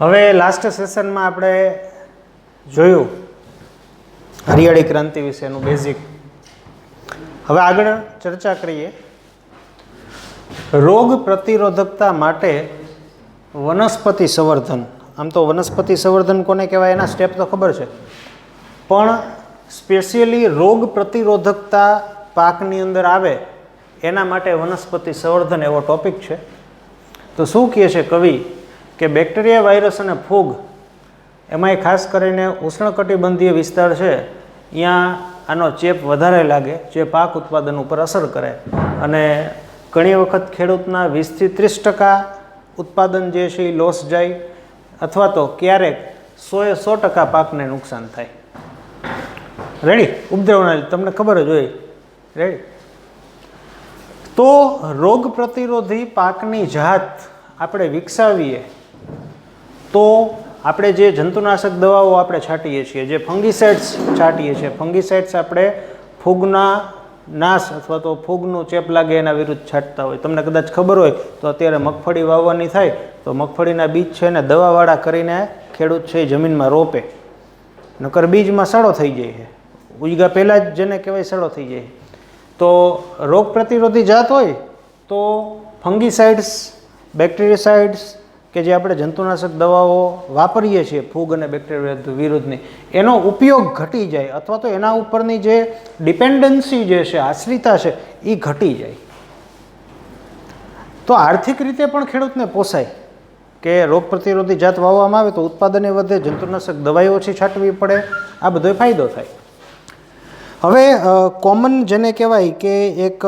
હવે લાસ્ટ સેશનમાં આપણે જોયું હરિયાળી ક્રાંતિ વિશેનું બેઝિક. હવે આગળ ચર્ચા કરીએ. રોગ પ્રતિરોધકતા માટે વનસ્પતિ સંવર્ધન. આમ તો વનસ્પતિ સંવર્ધન કોને કહેવાય એના સ્ટેપ તો ખબર છે, પણ સ્પેશિયલી રોગ પ્રતિરોધકતા પાકની અંદર આવે એના માટે વનસ્પતિ સંવર્ધન એવો ટોપિક છે. તો શું કહે છે કવિ કે બેક્ટેરિયા, વાયરસ અને ફૂગ એમાંય ખાસ કરીને ઉષ્ણકટિબંધીય વિસ્તાર છે, ત્યાં આનો ચેપ વધારે લાગે, જે પાક ઉત્પાદન ઉપર અસર કરે અને ઘણી વખત ખેડૂતના 20-30% ઉત્પાદન જે છે એ લોસ જાય, અથવા તો ક્યારેક 100% પાકને નુકસાન થાય. રેડી? ઉપદ્રવના તમને ખબર જ હોય. રેડી? તો રોગ પ્રતિરોધી પાકની જાત આપણે વિકસાવીએ તો આપણે જે જંતુનાશક દવાઓ આપણે છાંટીએ છીએ, જે ફંગીસાઇડ્સ છાંટીએ છીએ, ફંગીસાઇડ્સ આપણે ફૂગના નાશ અથવા તો ફૂગનું ચેપ લાગે એના વિરુદ્ધ છાંટતા હોય. તમને કદાચ ખબર હોય તો અત્યારે મગફળી વાવવાની થાય તો મગફળીના બીજ છે ને દવાવાળા કરીને ખેડૂત છે જમીનમાં રોપે, નકર બીજમાં સડો થઈ જાય છે. ઉગા પહેલાં જ જેને કહેવાય સડો થઈ જાય. તો રોગ પ્રતિરોધી જાત હોય તો ફંગીસાઇડ્સ, બેક્ટેરિયાસાઇડ્સ કે જે આપણે જંતુનાશક દવાઓ વાપરીએ છીએ ફૂગ અને બેક્ટેરિયા વિરુદ્ધની, એનો ઉપયોગ ઘટી જાય અથવા તો એના ઉપરની જે ડિપેન્ડન્સી જે છે, આશ્રિતા છે, એ ઘટી જાય. તો આર્થિક રીતે પણ ખેડૂતને પોસાય કે રોગ પ્રતિરોધી જાત વાવવામાં આવે તો ઉત્પાદન વધે, જંતુનાશક દવાઓ ઓછી છાંટવી પડે, આ બધો ફાયદો થાય. હવે કોમન જેને કહેવાય કે એક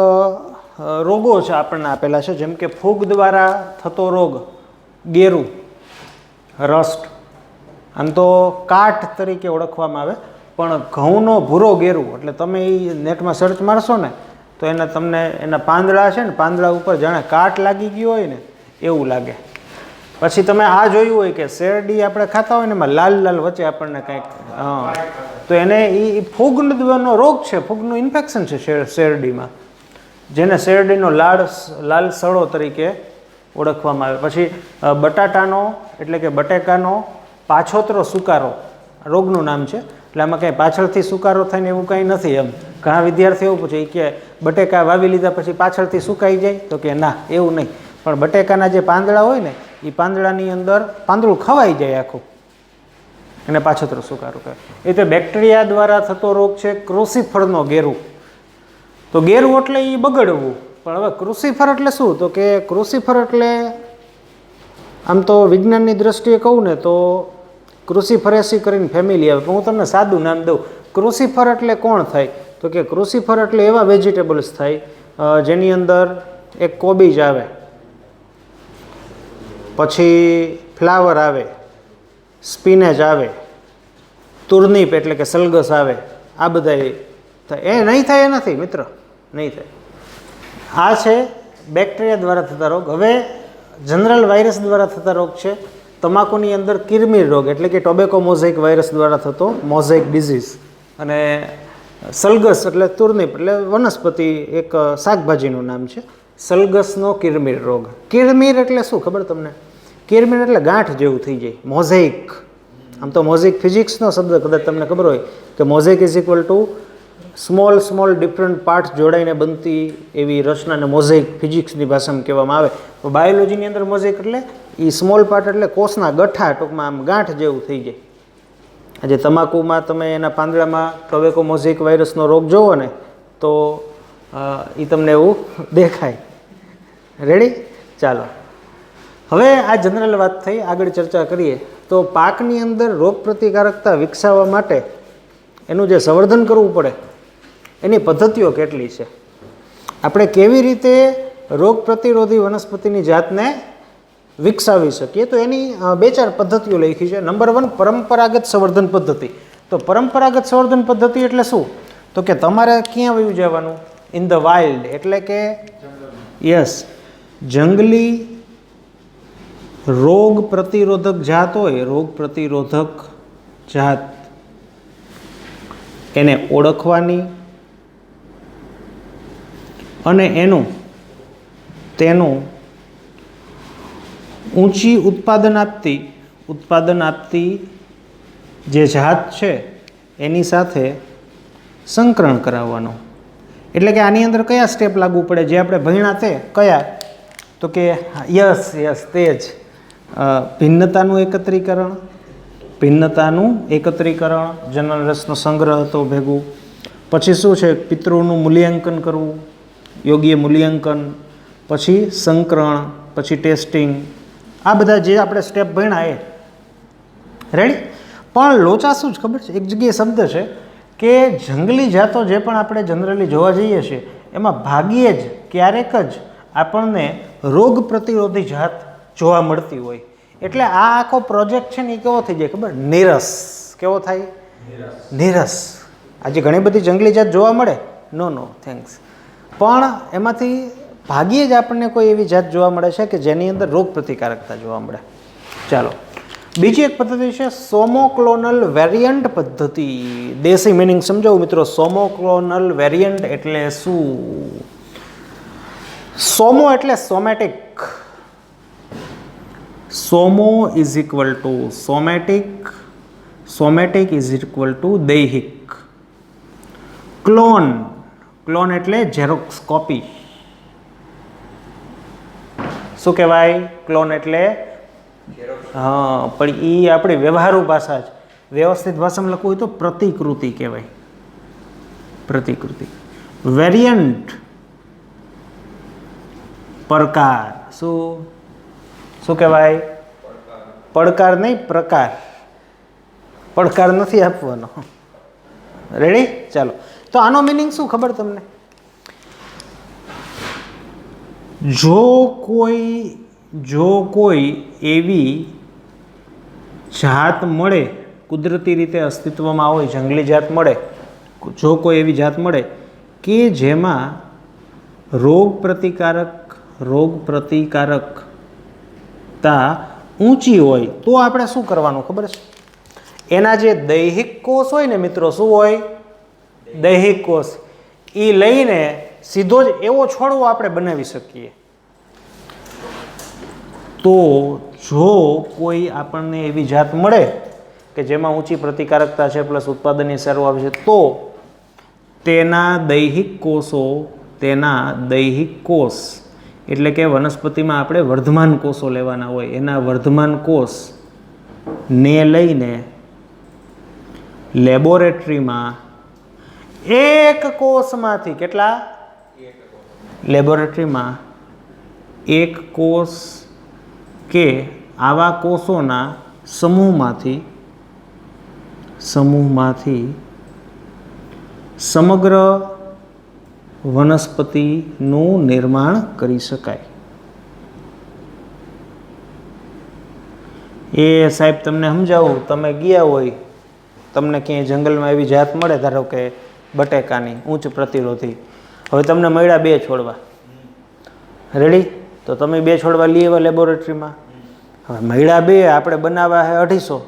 રોગો છે આપણને આપેલા છે, જેમ કે ફૂગ દ્વારા થતો રોગ ગેરું, રસ્ટ, આમ તો કાટ તરીકે ઓળખવામાં આવે, પણ ઘઉંનો ભૂરો ગેરું, એટલે તમે એ નેટમાં સર્ચ મારશો ને તો તમને એના પાંદડા છે ને, પાંદડા ઉપર જાણે કાટ લાગી ગયો હોય ને એવું લાગે. પછી તમે આ જોયું હોય કે શેરડી આપણે ખાતા હોય ને એમાં લાલ લાલ વચ્ચે આપણને કંઈક, તો એને એ ફૂગનો રોગ છે, ફૂગનું ઇન્ફેક્શન છે શેરડીમાં, જેને શેરડીનો લાલ સડો તરીકે ઓળખવામાં આવે. પછી બટાટાનો એટલે કે બટેકાનો પાછોતરો સુકારો રોગનું નામ છે. એટલે આમાં કંઈ પાછળથી સુકારો થાય ને એવું કંઈ નથી. એમ ઘણા વિદ્યાર્થીઓ પૂછે કે બટેકા વાવી લીધા પછી પાછળથી સુકાઈ જાય, તો કે ના, એવું નહીં. પણ બટેકાના જે પાંદડા હોય ને એ પાંદડાની અંદર પાંદડું ખવાઈ જાય આખું, અને પાછોતરો સુકારો કહે. એ તો બેક્ટેરિયા દ્વારા થતો રોગ છે ક્રુસિફરનો ગેરું. તો ગેરું એટલે એ બગડવું. પણ હવે ક્રુસિફર એટલે શું? તો કે ક્રુસિફર એટલે આમ તો વિજ્ઞાનની દ્રષ્ટિએ કહું ને તો ક્રુસિફરેસી કરીને ફેમિલી આવે, પણ હું તમને સાદું નામ દઉં. ક્રુસિફર એટલે કોણ થાય? તો કે ક્રુસિફર એટલે એવા વેજીટેબલ્સ થાય જેની અંદર એક કોબીજ આવે, પછી ફ્લાવર આવે, સ્પિનેચ આવે, તુર્નિપ એટલે કે સલગસ આવે, આ બધા થાય. એ નહીં થાય એ નથી મિત્ર, નહીં થાય. આ છે બેક્ટેરિયા દ્વારા થતા રોગ. હવે જનરલ વાયરસ દ્વારા થતા રોગ છે તમાકુની અંદર કિરમીર રોગ, એટલે કે ટોબેકો મોઝેઇક વાયરસ દ્વારા થતો મોઝેઇક ડિઝીઝ. અને સલગસ એટલે તુર્નિપ એટલે વનસ્પતિ, એક શાકભાજીનું નામ છે, સલગસનો કિરમીર રોગ. કિરમીર એટલે શું ખબર તમને? કિરમીર એટલે ગાંઠ જેવું થઈ જાય, મોઝેઇક. આમ તો મોઝેઇક ફિઝિક્સનો શબ્દ કદાચ તમને ખબર હોય કે mosaic is equal two small different parts જોડાઈને બનતી એવી રચનાને મોઝેઇક ફિઝિક્સની ભાષામાં કહેવામાં આવે. તો બાયોલોજીની અંદર મોઝેઇક એટલે એ સ્મોલ પાર્ટ એટલે કોષના ગઠ્ઠા, ટૂંકમાં આમ ગાંઠ જેવું થઈ જાય. આજે તમાકુમાં તમે એના પાંદડામાં ટોબેકો મોઝેઇક વાયરસનો રોગ જોવો ને તો એ તમને એવું દેખાય. રેડી? ચાલો, હવે આ જનરલ વાત થઈ, આગળ ચર્ચા કરીએ. તો પાકની અંદર રોગ પ્રતિકારકતા વિકસાવવા માટે એનું જે સંવર્ધન કરવું પડે એની પદ્ધતિઓ કેટલી છે? આપણે કેવી રીતે રોગ પ્રતિરોધી વનસ્પતિની જાતને વિકસાવી શકીએ? તો એની 2-4 પદ્ધતિઓ લખી છે. નંબર 1, પરંપરાગત સંવર્ધન પદ્ધતિ. તો પરંપરાગત સંવર્ધન પદ્ધતિ એટલે શું? તો કે તમારે ક્યાં વયું જવાનું? ઇન ધ વાઇલ્ડ, એટલે કે યસ, જંગલી રોગ પ્રતિરોધક જાત હોય, રોગ પ્રતિરોધક જાત એને ઓળખવાની અને તેનું ઊંચી ઉત્પાદન આપતી ઉત્પાદન આપતી જે જાત છે એની સાથે સંકરણ કરાવવાનું. એટલે કે આની અંદર કયા સ્ટેપ લાગુ પડે જે આપણે ભણ્યા તે કયા? તો કે યસ તે જ ભિન્નતાનું એકત્રીકરણ, જનરલ રસનો સંગ્રહ હતો ભેગું. પછી શું છે? પિતૃનું મૂલ્યાંકન કરવું, યોગ્ય મૂલ્યાંકન, પછી સંકરણ, પછી ટેસ્ટિંગ. આ બધા જે આપણે સ્ટેપ ભણ્યા એ રેડી. પણ લોચા શું જ ખબર છે? એક જગ્યાએ શબ્દ છે કે જંગલી જાતો જે પણ આપણે જનરલી જોવા જઈએ છીએ એમાં ભાગ્યે જ ક્યારેક જ આપણને રોગ પ્રતિરોધી જાત જોવા મળતી હોય. એટલે આ આખો પ્રોજેક્ટ છે ને એ કેવો થઈ જાય ખબર? નીરસ. કેવો થાય? નીરસ. આજે ઘણી બધી જંગલી જાત જોવા મળે, નો થેન્ક્સ, પણ એમાંથી ભાગ્યે જ આપણને કોઈ એવી જાત જોવા મળે છે કે જેની અંદર રોગ પ્રતિકારકતા જોવા મળે. ચાલો, બીજી એક પદ્ધતિ છે સોમોક્લોનલ વેરિયન્ટ પદ્ધતિ. દેશી મિનિંગ સમજાવું મિત્રો. સોમોક્લોનલ વેરિયન્ટ એટલે શું? સોમો એટલે સોમેટિક. સોમો is equal to somatic, somatic is equal to દૈહિક. ક્લોન એટલે ઝેરોક્સ, કોપી. શું કહેવાય? ક્લોન એટલે હા, પણ એ આપણી વ્યવહારુ ભાષા જ. વ્યવસ્થિત ભાષામાં લખવું હોય તો પ્રતિકૃતિ કહેવાય. પ્રતિકૃતિ. વેરિયન્ટ પ્રકાર. શું કહેવાય? પડકાર નહીં, પ્રકાર. પડકાર નથી આપવાનો. રેડી? ચાલો, તો આનો મિનિંગ શું ખબર તમને? જો કોઈ એવી જાત મળે, કુદરતી રીતે અસ્તિત્વમાં હોય, જંગલી જાત મળે, જો કોઈ એવી જાત મળે કે જેમાં રોગ પ્રતિકારકતા ઊંચી હોય તો આપણે શું કરવાનું ખબર છે? એના જે દૈહિક કોષ હોય ને મિત્રો, શું હોય? દૈહિક કોષ. એ લઈને સીધો જ એવો છોડવો આપણે બનાવી શકીએ. તો જો કોઈ આપણને એવી જાત મળે કે જેમાં ઊંચી પ્રતિકારકતા છે પ્લસ ઉત્પાદનની સારું આવે છે, તો તેના દૈહિક કોષ એટલે કે વનસ્પતિમાં આપણે વર્ધમાન કોષો લેવાના હોય, એના વર્ધમાન કોષને લઈને લેબોરેટરીમાં એક કોષમાંથી કેટલા? લેબોરેટરીમાં એક કોષ કે આવા કોષોના સમૂહમાંથી સમગ્ર વનસ્પતિનું નિર્માણ કરી શકાય. એ સાહેબ તમને સમજાવું, તમે ગયા હોય, તમને ક્યાંય જંગલમાં એવી જાત મળે, ધારો કે બટેકાની ઉચ્ચ પ્રતિરોધી, હવે તમને મળ્યા 2 છોડવા, રેડી? તો તમે 2 છોડવા લઈ આવ્યા લેબોરેટરીમાં. હવે મળ્યા 2, આપણે બનાવવા છે 250,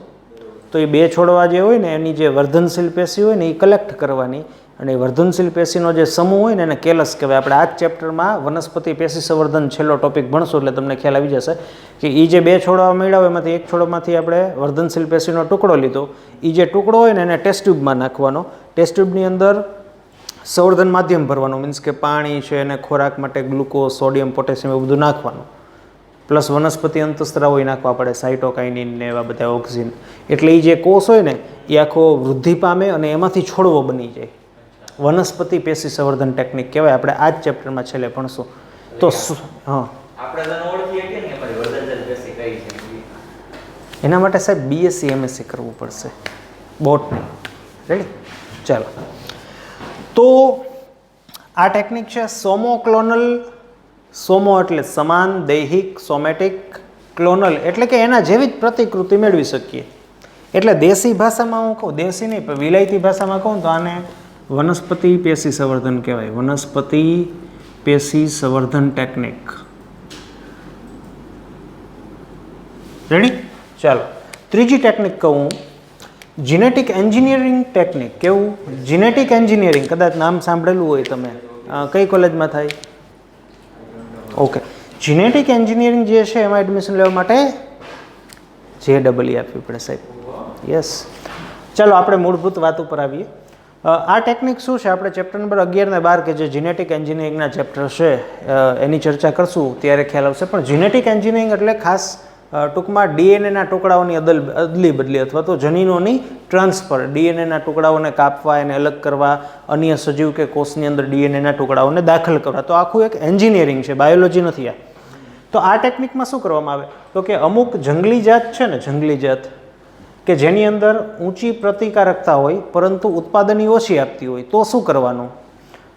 તો એ 2 છોડવા જે હોય ને એની જે વર્ધનશીલ પેશી હોય ને એ કલેક્ટ કરવાની, અને એ વર્ધનશીલ પેશીનો જે સમૂહ હોય ને એને કેલસ કહેવાય. આપણે આ જ ચેપ્ટરમાં વનસ્પતિ પેશી સંવર્ધન છેલ્લો ટોપિક ભણશો એટલે તમને ખ્યાલ આવી જશે કે એ જે 2 છોડવા મળ્યા હોય એમાંથી એક છોડમાંથી આપણે વર્ધનશીલ પેશીનો ટુકડો લીધો. એ જે ટુકડો હોય ને એને ટેસ્ટ ટ્યુબમાં નાખવાનો. ટેસ્ટ ટ્યુબની અંદર સંવર્ધન માધ્યમ ભરવાનું, મીન્સ કે પાણી છે અને ખોરાક માટે ગ્લુકોઝ, સોડિયમ, પોટેશિયમ એવું બધું નાખવાનું. પ્લસ વનસ્પતિ અંતસ્ત્રાવો નાખવા પડે, સાઇટોકાઇનિન ને એવા બધા ઓક્સિન. એટલે એ જે કોષ હોય ને એ આખો વૃદ્ધિ પામે અને એમાંથી છોડવો બની જાય. વનસ્પતિ પેશી સંવર્ધન ટેકનિક કહેવાય. આપણે આ જ ચેપ્ટરમાં છેલ્લે ભણશું. તો હા, એના માટે સાહેબ BSc MSc કરવું પડશે, બોટની. રેડી? ચાલો, તો આ ટેકનિક છે સોમોક્લોનલ. સોમો એટલે સમાન, દૈહિક, સોમેટિક, ક્લોનલ એટલે કે એના જેવી જ પ્રતિકૃતિ મેળવી શકીએ. એટલે દેશી ભાષામાં હું કહું, દેશી નહીં પણ વિલાયતી ભાષામાં કહું તો આને વનસ્પતિ પેશી સંવર્ધન કહેવાય. વનસ્પતિ પેશી સંવર્ધન ટેકનિક. રેડી? ચાલો, ત્રીજી ટેકનિક કહું, જીનેટિક એન્જિનિયરિંગ ટેકનિક. કેવું? જીનેટિક એન્જિનિયરિંગ કદાચ નામ સાંભળેલું હોય તમે. કઈ કોલેજમાં થાય? ઓકે. જીનેટિક એન્જિનિયરિંગ જે છે એમાં એડમિશન લેવા માટે JEE આપવી પડે સાહેબ. યસ. ચાલો આપણે મૂળભૂત વાત ઉપર આવીએ. આ ટેકનિક શું છે, આપણે ચેપ્ટર નંબર 11 ને 12 કે જે જીનેટિક એન્જિનિયરિંગના ચેપ્ટર છે એની ચર્ચા કરશું ત્યારે ખ્યાલ આવશે. પણ જીનેટિક એન્જિનિયરિંગ એટલે ખાસ ટૂંકમાં ડીએનએના ટુકડાઓની અદલી બદલી અથવા તો જનીનોની ટ્રાન્સફર, ડીએનએના ટુકડાઓને કાપવા, એને અલગ કરવા, અન્ય સજીવ કે કોષની અંદર ડીએનએના ટુકડાઓને દાખલ કરવા. તો આખું એક એન્જિનિયરિંગ છે, બાયોલોજી નથી આ. તો આ ટેકનિકમાં શું કરવામાં આવે તો કે અમુક જંગલી જાત છે ને, જંગલી જાત કે જેની અંદર ઊંચી પ્રતિકારકતા હોય પરંતુ ઉત્પાદની ઓછી આપતી હોય, તો શું કરવાનું?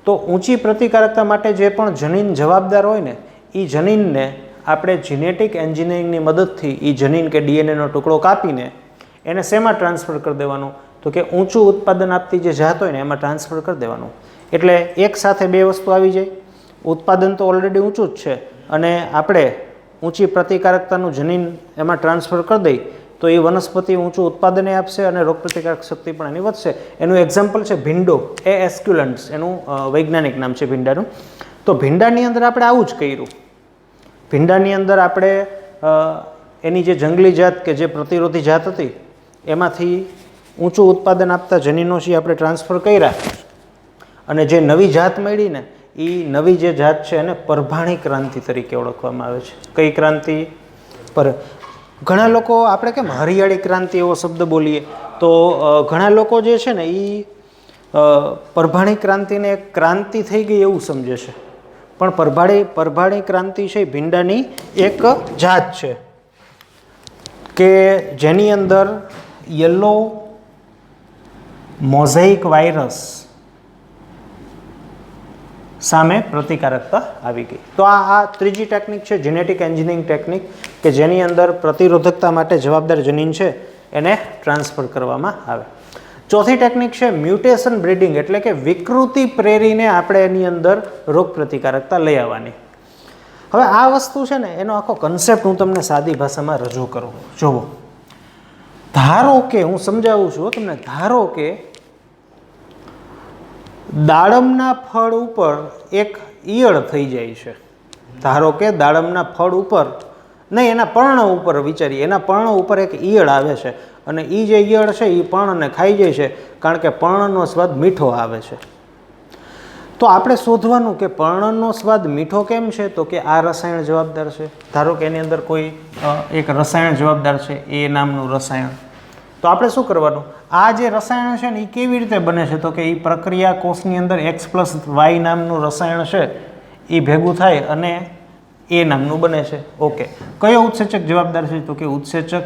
તો ઊંચી પ્રતિકારકતા માટે જે પણ જનીન જવાબદાર હોય ને, એ જનીનને આપણે જીનેટિક એન્જિનિયરિંગની મદદથી એ જનીન કે ડીએનએનો ટુકડો કાપીને એને શેમાં ટ્રાન્સફર કરી દેવાનું? તો કે ઊંચું ઉત્પાદન આપતી જે જાત હોય ને એમાં ટ્રાન્સફર કરી દેવાનું. એટલે એક સાથે બે વસ્તુ આવી જાય. ઉત્પાદન તો ઓલરેડી ઊંચું જ છે અને આપણે ઊંચી પ્રતિકારકતાનું જનીન એમાં ટ્રાન્સફર કરી દઈ તો એ વનસ્પતિ ઊંચું ઉત્પાદને આપશે અને રોગપ્રતિકારક શક્તિ પણ એની વધશે. એનું એક્ઝામ્પલ છે ભીંડો, એ એસ્ક્યુલન્ટ્સ એનું વૈજ્ઞાનિક નામ છે ભીંડાનું. તો ભીંડાની અંદર આપણે આવું જ કર્યું. ભીંડાની અંદર આપણે એની જે જંગલી જાત કે જે પ્રતિરોધી જાત હતી એમાંથી ઊંચું ઉત્પાદન આપતા જનીનો છે આપણે ટ્રાન્સફર કર્યા અને જે નવી જાત મળી ને એ નવી જે જાત છે એને પરભાણી ક્રાંતિ તરીકે ઓળખવામાં આવે છે. કઈ ક્રાંતિ? પર ઘણા લોકો આપણે કેમ હરિયાળી ક્રાંતિ એવો શબ્દ બોલીએ, તો ઘણા લોકો જે છે ને એ પરભાણી ક્રાંતિને એક ક્રાંતિ થઈ ગઈ એવું સમજે છે. પણ પરભાણી ક્રાંતિ છે ભીંડાની એક જાત છે કે જેની અંદર યલો મોઝેઇક વાયરસ સામે પ્રતિકારકતા આવી ગઈ. તો આ ત્રીજી ટેકનિક છે જીનેટિક એન્જિનિયરિંગ ટેકનિક કે જેની અંદર પ્રતિરોધકતા માટે જવાબદાર જનીન છે એને ટ્રાન્સફર કરવામાં આવે. ચોથી ટેકનિક છે મ્યુટેશન બ્રીડિંગ, એટલે કે વિકૃતિ પ્રેરીને આપણે એની અંદર રોગ પ્રતિકારકતા લઈ આવવાની. હવે આ વસ્તુ છે ને એનો આખો કન્સેપ્ટ હું તમને સાદી ભાષામાં રજૂ કરું. જુઓ, ધારો કે હું સમજાવું છું તમને, ધારો કે દાડમના ફળ ઉપર એક ઈયળ થઈ જાય છે. ધારો કે દાડમના ફળ ઉપર નહીં, એના પર્ણ ઉપર વિચારીએ, એના પર્ણ ઉપર એક ઈયળ આવે છે અને એ જે ઈયળ છે એ પર્ણને ખાઈ જાય છે કારણ કે પર્ણનો સ્વાદ મીઠો આવે છે. તો આપણે શોધવાનું કે પર્ણનો સ્વાદ મીઠો કેમ છે, તો કે આ રસાયણ જવાબદાર છે. ધારો કે એની અંદર કોઈ એક રસાયણ જવાબદાર છે, એ નામનું રસાયણ. તો આપણે શું કરવાનું? આ જે રસાયણ છે ને એ કેવી રીતે બને છે, તો કે એ પ્રક્રિયા કોષની અંદર X+Y નામનું રસાયણ છે એ ભેગું થાય અને એ નામનું બને છે. ઓકે, કયો ઉત્સેચક જવાબદાર છે, તો કે ઉત્સેચક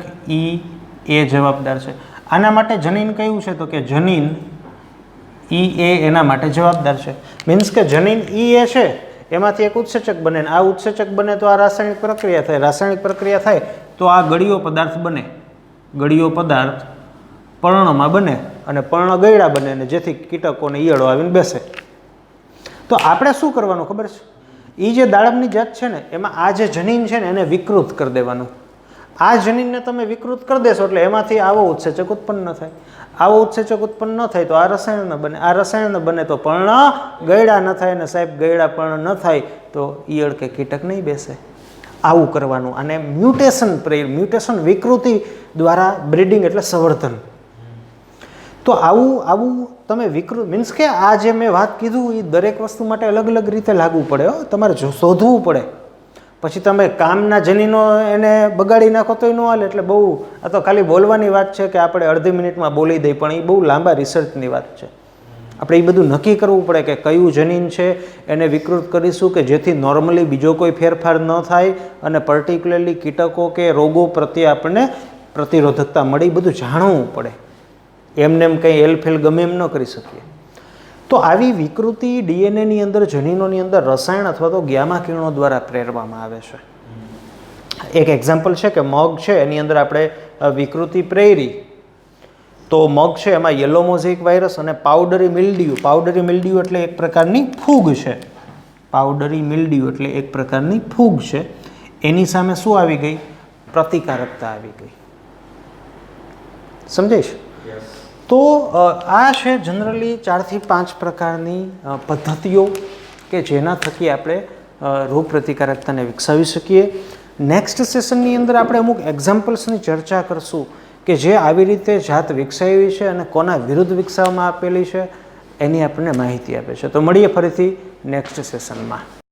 EA જવાબદાર છે. આના માટે જનીન કયું છે, તો કે જનીન EA એના માટે જવાબદાર છે. મીન્સ કે જનીન EA છે એમાંથી એક ઉત્સેચક બને, આ ઉત્સેચક બને તો આ રાસાયણિક પ્રક્રિયા થાય, રાસાયણિક પ્રક્રિયા થાય તો આ ગળીયો પદાર્થ બને, ગળીયો પદાર્થ પર્ણમાં બને અને પર્ણ ગયડા બને અને જેથી કીટકોને ઈયળો આવીને બેસે. તો આપણે શું કરવાનું ખબર છે? એ જે દાડમની જાત છે ને એમાં આ જે જનીન છે ને એને વિકૃત કરી દેવાનું. આ જનીનને તમે વિકૃત કરી દેશો એટલે એમાંથી આવો ઉત્સેચક ઉત્પન્ન ન થાય. આવો ઉત્સેચક ઉત્પન્ન ન થાય તો આ રસાયણ ન બને, આ રસાયણ ન બને તો પર્ણ ગયડા ન થાય અને સાહેબ ગયડા પર્ણ ન થાય તો ઈયળ કે કીટક નહીં બેસે. આવું કરવાનું. અને મ્યુટેશન વિકૃતિ દ્વારા બ્રીડિંગ એટલે સંવર્ધન. તો આવું તમે વિકૃત મીન્સ કે આ જે મેં વાત કીધું એ દરેક વસ્તુ માટે અલગ અલગ રીતે લાગુ પડે. તમારે શોધવું પડે. પછી તમે કામના જનીનો એને બગાડી નાખો તોય ન હાલે. એટલે બહુ આ તો ખાલી બોલવાની વાત છે કે આપણે અડધી મિનિટમાં બોલી દઈએ, પણ એ બહુ લાંબા રિસર્ચની વાત છે. આપણે એ બધું નક્કી કરવું પડે કે કયું જનીન છે એને વિકૃત કરીશું કે જેથી નોર્મલી બીજો કોઈ ફેરફાર ન થાય અને પર્ટિક્યુલરલી કીટકો કે રોગો પ્રત્યે આપણને પ્રતિરોધકતા મળી. બધું જાણવું પડે. એમને એમ કંઈ એલફેલ ગમે એમ ન કરી શકીએ. તો આવી વિકૃતિ ડીએનએની અંદર જનીનોની અંદર રસાયણ અથવા તો ગ્યામા કિરણો દ્વારા પ્રેરવામાં આવે છે. એક એક્ઝામ્પલ છે કે મગ છે એની અંદર આપણે વિકૃતિ પ્રેરી તો મગ છે એમાં યલો મોઝેઇક વાયરસ અને પાવડરી મિલ્ડ્યુ. પાવડરી મિલ્ડ્યુ એટલે એક પ્રકારની ફૂગ છે. પાવડરી મિલ્ડ્યુ એટલે એક પ્રકારની ફૂગ છે. એની સામે શું આવી ગઈ? પ્રતિકારકતા આવી ગઈ. સમજાય છે? તો આ છે જનરલી 4 થી 5 પ્રકારની પદ્ધતિઓ કે જેના થકી આપણે રોગ પ્રતિકારકતાને વિકસાવી શકીએ. નેક્સ્ટ સેશનની અંદર આપણે અમુક એક્ઝામ્પલ્સની ચર્ચા કરશું કે જે આવી રીતે જાત વિકસાવી છે અને કોના વિરુદ્ધ વિકસાવવામાં આપેલી છે એની આપણને માહિતી આપે છે. તો મળીએ ફરીથી નેક્સ્ટ સેશનમાં.